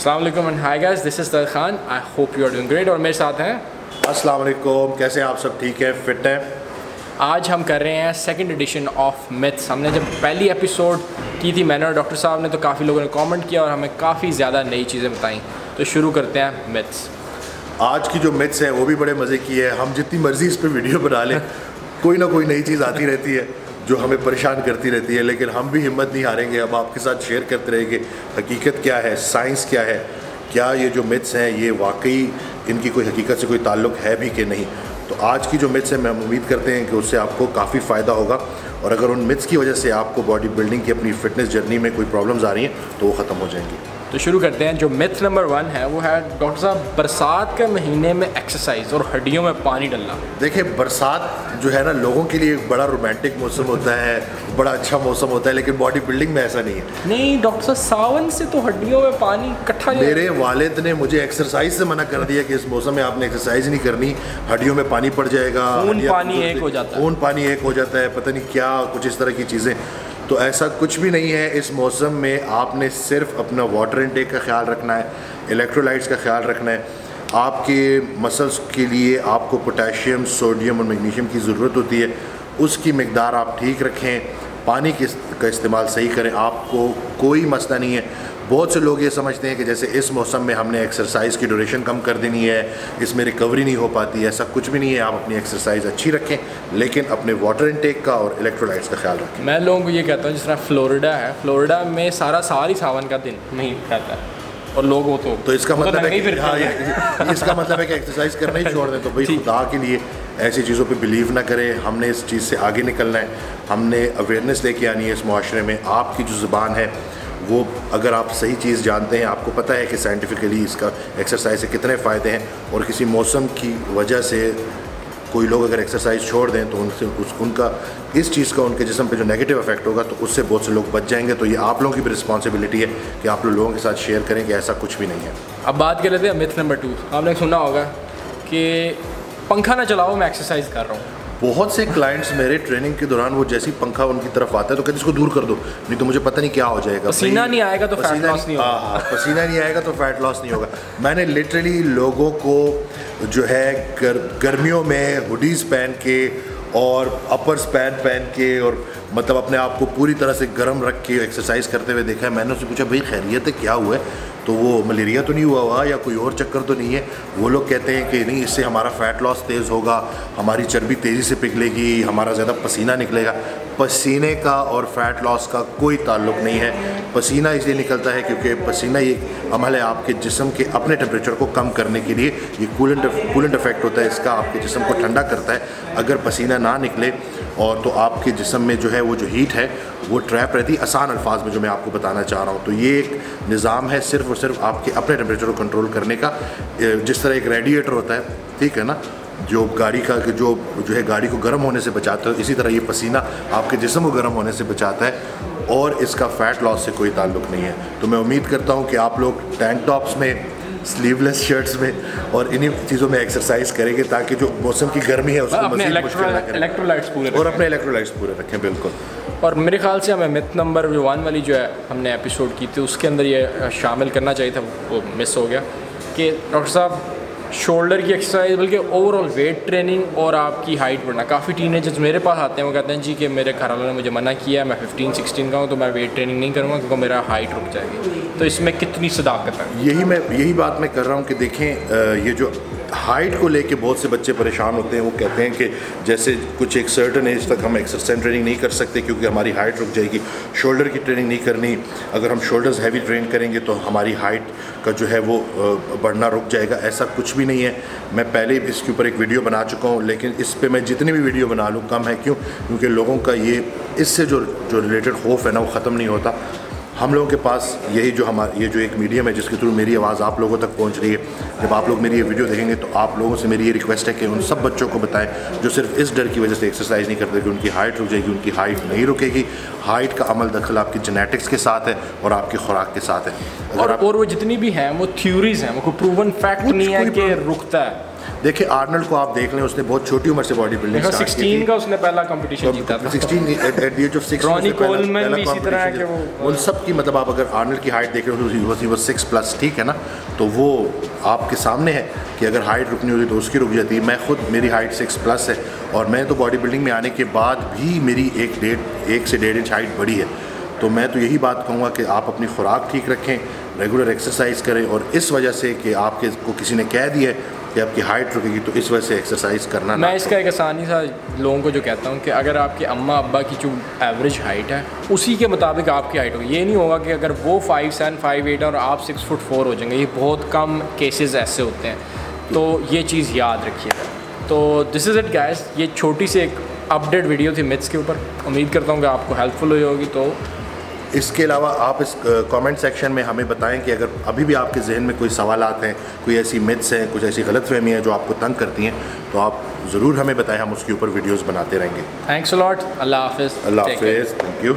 अस्सलाम वालेकुम and hi guys, this is Talat Khan. I hope you are doing great. और मेरे साथ हैं अस्सलाम वालेकुम, कैसे हैं आप सब? ठीक है, फिट हैं? आज हम कर रहे हैं सेकंड एडिशन ऑफ मिथ्स। हमने जब पहली एपिसोड की थी मैंने और डॉक्टर साहब ने, तो काफ़ी लोगों ने कमेंट किया और हमें काफ़ी ज़्यादा नई चीज़ें बताई। तो शुरू करते हैं मिथ्स। आज की जो मिथ्स है वो भी बड़े मज़े की है। हम जितनी मर्ज़ी इस पर वीडियो बना लें कोई ना कोई नई चीज़ आती रहती है जो हमें परेशान करती रहती है, लेकिन हम भी हिम्मत नहीं हारेंगे। हम आपके साथ शेयर करते रहेंगे हकीकत क्या है, साइंस क्या है, क्या ये जो मिथ्स हैं ये वाकई इनकी कोई हकीकत से कोई ताल्लुक़ है भी कि नहीं। तो आज की जो मिथ्स है मैं उम्मीद करते हैं कि उससे आपको काफ़ी फ़ायदा होगा, और अगर उन मिथ्स की वजह से आपको बॉडी बिल्डिंग की अपनी फ़िटनेस जर्नी में कोई प्रॉब्लम्स आ रही हैं तो वो ख़त्म हो जाएंगी। तो शुरू करते हैं। जो मिथ नंबर 1 है वो है डॉक्टर साहब, बरसात के महीने में एक्सरसाइज और हड्डियों में पानी डालना। देखिए, बरसात जो है ना लोगों के लिए एक बड़ा रोमांटिक मौसम होता है, बड़ा अच्छा मौसम होता है, लेकिन बॉडी बिल्डिंग में ऐसा नहीं है। नहीं डॉक्टर साहब, सावन से तो हड्डियों में पानी इकट्ठा। मेरे वालिद ने मुझे एक्सरसाइज से मना कर दिया कि इस मौसम में आपने एक्सरसाइज नहीं करनी, हड्डियों में पानी पड़ जाएगा, खून पानी एक हो जाता है, खून पानी एक हो जाता है, पता नहीं क्या कुछ इस तरह की चीज़ें। तो ऐसा कुछ भी नहीं है। इस मौसम में आपने सिर्फ अपना वाटर इनटेक का ख्याल रखना है, इलेक्ट्रोलाइट्स का ख्याल रखना है। आपके मसल्स के लिए आपको पोटेशियम, सोडियम और मैग्नीशियम की ज़रूरत होती है, उसकी मकदार आप ठीक रखें, पानी का इस्तेमाल सही करें, आपको कोई मसला नहीं है। बहुत से लोग ये समझते हैं कि जैसे इस मौसम में हमने एक्सरसाइज की ड्यूरेशन कम कर देनी है, इसमें रिकवरी नहीं हो पाती है। ऐसा कुछ भी नहीं है। आप अपनी एक्सरसाइज अच्छी रखें, लेकिन अपने वाटर इनटेक का और इलेक्ट्रोलाइट्स का ख्याल रखें। मैं लोगों को ये कहता हूँ, जिस तरह फ्लोरिडा है, फ्लोरिडा में सारा साल ही सावन का दिन नहीं रहता है और लोग हो तो इसका मतलब है कि हाँ, इसका मतलब है कि एक्सरसाइज करना ही छोड़ दें। तो भाई खुदा के लिए ऐसी चीज़ों पे बिलीव ना करें। हमने इस चीज़ से आगे निकलना है, हमने अवेयरनेस लेके आनी है इस मुआशरे में। आपकी जो ज़ुबान है वो अगर आप सही चीज़ जानते हैं, आपको पता है कि साइंटिफिकली इसका एक्सरसाइज से कितने फ़ायदे हैं, और किसी मौसम की वजह से कोई लोग अगर एक्सरसाइज छोड़ दें तो उनसे उनका इस चीज़ का उनके जिस्म पे जो नेगेटिव इफेक्ट होगा तो उससे बहुत से लोग बच जाएंगे। तो ये आप लोगों की भी रिस्पॉन्सिबिलिटी है कि आप लोगों के साथ शेयर करें कि ऐसा कुछ भी नहीं है। अब बात कर लेते हैं मिथ नंबर 2। आपने सुना होगा कि पंखा ना चलाओ, मैं एक्सरसाइज कर रहा हूँ। बहुत से क्लाइंट्स मेरे ट्रेनिंग के दौरान वो जैसी पंखा उनकी तरफ आता है तो कहते इसको दूर कर दो, नहीं तो मुझे पता नहीं क्या हो जाएगा। पसीना नहीं आएगा तो फैट लॉस नहीं होगा। हाँ, पसीना नहीं आएगा तो फैट लॉस नहीं होगा। मैंने लिटरली लोगों को जो है गर्मियों में हुडीज़ पहन के और अपर्स पहन के और मतलब अपने आप को पूरी तरह से गर्म रख के एक्सरसाइज करते हुए देखा है। मैंने उससे पूछा, भाई खैरियत है, क्या हुआ है? तो वो मलेरिया तो नहीं हुआ या कोई और चक्कर तो नहीं है? वो लोग कहते हैं कि नहीं, इससे हमारा फ़ैट लॉस तेज़ होगा, हमारी चर्बी तेज़ी से पिघलेगी, हमारा ज़्यादा पसीना निकलेगा। पसीने का और फ़ैट लॉस का कोई ताल्लुक़ नहीं है। पसीना इसलिए निकलता है क्योंकि पसीना ये अमल है आपके जिस्म के अपने टेम्परेचर को कम करने के लिए। ये कूलेंट इफेक्ट होता है इसका, आपके जिस्म को ठंडा करता है। अगर पसीना ना निकले और तो आपके जिस्म में जो है वो जो हीट है वो ट्रैप रहती है। आसान अल्फाज में जो मैं आपको बताना चाह रहा हूँ, तो ये एक निज़ाम है सिर्फ और सिर्फ आपके अपने टेम्परेचर को कंट्रोल करने का। जिस तरह एक रेडिएटर होता है, ठीक है ना, जो गाड़ी का जो है गाड़ी को गर्म होने से बचाता है, इसी तरह ये पसीना आपके जिस्म को गर्म होने से बचाता है, और इसका फ़ैट लॉस से कोई ताल्लुक़ नहीं है। तो मैं उम्मीद करता हूँ कि आप लोग टैंक टॉप्स में, स्लीवलेस शर्ट्स में और इन्हीं चीज़ों में एक्सरसाइज करेंगे ताकि जो मौसम की गर्मी है उसको मज़ीद मुश्किल ना करें, अपने इलेक्ट्रोलाइट्स पूरे रखें। बिल्कुल। और मेरे ख्याल से हमें मिथ नंबर 1 वाली जो है हमने एपिसोड की थी उसके अंदर ये शामिल करना चाहिए था, वो मिस हो गया कि डॉक्टर साहब शोल्डर की एक्सरसाइज बल्कि ओवरऑल वेट ट्रेनिंग और आपकी हाइट बढ़ना। काफ़ी टीनेजर्स मेरे पास आते हैं, वो कहते हैं जी कि मेरे घर वालों ने मुझे मना किया, मैं 15-16 का हूँ तो मैं वेट ट्रेनिंग नहीं करूँगा क्योंकि मेरा हाइट रुक जाएगी। तो इसमें कितनी सदाकत है? यही बात मैं कर रहा हूँ कि देखें, ये जो हाइट को लेके बहुत से बच्चे परेशान होते हैं। वो कहते हैं कि जैसे कुछ एक सर्टन एज तक हम एक्सरसाइज ट्रेनिंग नहीं कर सकते क्योंकि हमारी हाइट रुक जाएगी, शोल्डर की ट्रेनिंग नहीं करनी, अगर हम शोल्डर्स हैवी ट्रेन करेंगे तो हमारी हाइट का जो है वो बढ़ना रुक जाएगा। ऐसा कुछ भी नहीं है। मैं पहले इसके ऊपर एक वीडियो बना चुका हूँ, लेकिन इस पर मैं जितनी भी वीडियो बना लूँ कम है। क्यों? क्योंकि लोगों का ये इससे जो रिलेटेड खौफ है ना वो ख़त्म नहीं होता। हम लोगों के पास यही जो ये जो एक मीडियम है जिसके थ्रू मेरी आवाज़ आप लोगों तक पहुंच रही है, जब आप लोग मेरी ये वीडियो देखेंगे तो आप लोगों से मेरी ये रिक्वेस्ट है कि उन सब बच्चों को बताएं जो सिर्फ इस डर की वजह से एक्सरसाइज नहीं करते कि उनकी हाइट रुक जाएगी। उनकी हाइट नहीं रुकेगी। हाइट का अमल दखल आपकी जेनेटिक्स के साथ है और आपकी खुराक के साथ है। और वो जितनी भी हैं वो थ्योरीज हैं, वो प्रूवन फैक्ट नहीं है कि रुकता है। देखिए आर्नल्ड को आप देख लें, उसने बहुत छोटी उम्र से बॉडी बिल्डिंग स्टार्ट की 16 का उसने पहला कंपटीशन जीता था। 16 at the age of 16 Ronnie Coleman भी इसी तरह है कि वो सब की मतलब आप अगर आर्नल्ड की हाइट देख रहे हो तो वो 6+, ठीक है ना, तो वो आपके सामने है कि अगर हाइट रुकनी होती तो उसकी रुक जाती है। मैं खुद, मेरी हाइट 6+ है और मैं तो बॉडी बिल्डिंग में आने के बाद भी मेरी 1 से 1.5 इंच हाइट बढ़ी है। तो मैं तो यही बात कहूँगा कि आप अपनी खुराक ठीक रखें, रेगुलर एक्सरसाइज करें, और इस वजह से कि आपके को किसी ने कह दिया है कि आपकी हाइट रुकेगी तो इस वजह से एक्सरसाइज करना मैं इसका एक आसानी सा लोगों को जो कहता हूँ कि अगर आपके अम्मा अब्बा की जो एवरेज हाइट है उसी के मुताबिक आपकी हाइट होगी। ये नहीं होगा कि अगर वो 5'7", 5'8" और आप 6'4" हो जाएंगे। ये बहुत कम केसेस ऐसे होते हैं, तो ये चीज़ याद रखिएगा। तो दिस इज़ इट गाइस, ये छोटी सी एक अपडेट वीडियो थी मिथ्स के ऊपर। उम्मीद करता हूँ कि आपको हेल्पफुल हुई होगी। तो इसके अलावा आप इस कमेंट सेक्शन में हमें बताएं कि अगर अभी भी आपके जहन में कोई सवालात हैं, कोई ऐसी मिथ्स हैं, कुछ ऐसी गलतफहमी है जो आपको तंग करती हैं, तो आप ज़रूर हमें बताएं, हम उसके ऊपर वीडियोस बनाते रहेंगे। Thanks a lot. अल्लाह हाफिज़। अल्लाह हाफिज़। Thank you.